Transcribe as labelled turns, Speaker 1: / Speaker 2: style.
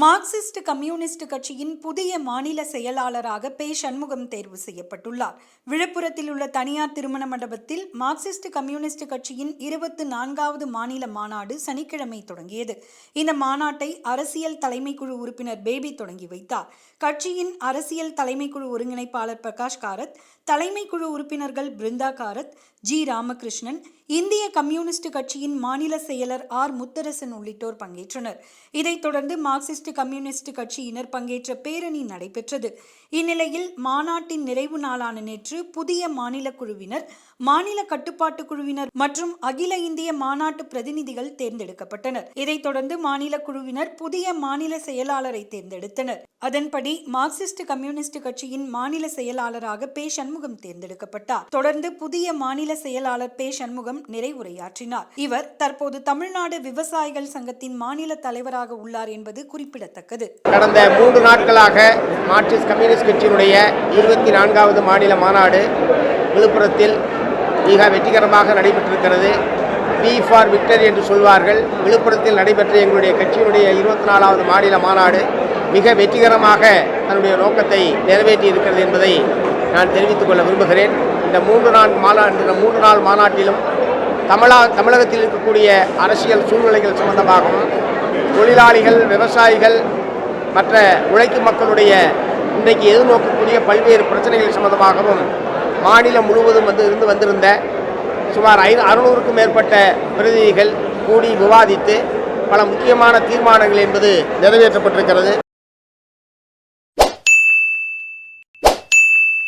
Speaker 1: Marxist communist கட்சியின் புதிய மாநில செயலாளராக பே. சண்முகம் தேர்வு செய்யப்பட்டுள்ளார். விழுப்புரத்தில் உள்ள தனியார் திருமண மண்டபத்தில் மார்க்சிஸ்ட் கம்யூனிஸ்ட் கட்சியின் 24வது மாநில மாநாடு சனிக்கிழமை தொடங்கியது. இந்த மாநாட்டை அரசியல் தலைமைக்குழு உறுப்பினர் பேபி தொடங்கி வைத்தார். கட்சியின் அரசியல் தலைமைக்குழு ஒருங்கிணைப்பாளர் பிரகாஷ் காரத், தலைமைக்குழு உறுப்பினர்கள் பிருந்தா காரத், ஜி. ராமகிருஷ்ணன், இந்திய கம்யூனிஸ்ட் கட்சியின் மாநில செயலர் ஆர். முத்தரசன் உள்ளிட்டோர் பங்கேற்றனர். இதைத் தொடர்ந்து மார்க்சிஸ்ட் கம்யூனிஸ்ட் கட்சியினர் பங்கேற்ற பேரணி நடைபெற்றது. இந்நிலையில் மாநாட்டின் நிறைவு நாளான நேற்று புதிய மாநில குழுவினர், மாநில கட்டுப்பாட்டு குழுவினர் மற்றும் அகில இந்திய மாநாட்டு பிரதிநிதிகள் தேர்ந்தெடுக்கப்பட்டனர். இதைத் தொடர்ந்து மாநில குழுவினர் புதிய மாநில செயலாளரை தேர்ந்தெடுத்தனர். அதன்படி மார்க்சிஸ்ட் கம்யூனிஸ்ட் கட்சியின் மாநில செயலாளராக பே. சண்முகம் தேர்ந்தெடுக்கப்பட்டார். தொடர்ந்து புதிய மாநில செயலாளர் பே. சண்முகம் நிறைவுரையாற்றினார். இவர் தற்போது தமிழ்நாடு விவசாயிகள் சங்கத்தின் மாநில தலைவராக உள்ளார் என்பது குறிப்பிடத்தக்கது.
Speaker 2: கடந்த 3 நாட்களாக மார்க்சிஸ்ட் கம்யூனிஸ்ட் கட்சியினுடைய 24வது மாநில மாநாடு விழுப்புரத்தில் மிக வெற்றிகரமாக நடைபெற்றிருக்கிறது. வி ஃபார் விக்டரி என்று சொல்வார்கள். விழுப்புரத்தில் நடைபெற்ற எங்களுடைய கட்சியினுடைய 24வது மாநில மாநாடு மிக வெற்றிகரமாக தன்னுடைய நோக்கத்தை நிறைவேற்றி இருக்கிறது என்பதை நான் தெரிவித்துக் கொள்ள விரும்புகிறேன். இந்த 3 நாள் மாநாட்டிலும் தமிழகத்தில் இருக்கக்கூடிய அரசியல் சூழ்நிலைகள் சம்பந்தமாகவும், தொழிலாளிகள், விவசாயிகள், மற்ற உழைக்கும் மக்களுடைய இன்றைக்கு எதிர்நோக்கக்கூடிய பல்வேறு பிரச்சனைகள் சம்பந்தமாகவும் மாநிலம் முழுவதும் வந்திருந்த சுமார் 600க்கும் மேற்பட்ட பிரதிநிதிகள் கூடி விவாதித்து பல முக்கியமான தீர்மானங்கள் என்பது நிறைவேற்றப்பட்டிருக்கிறது.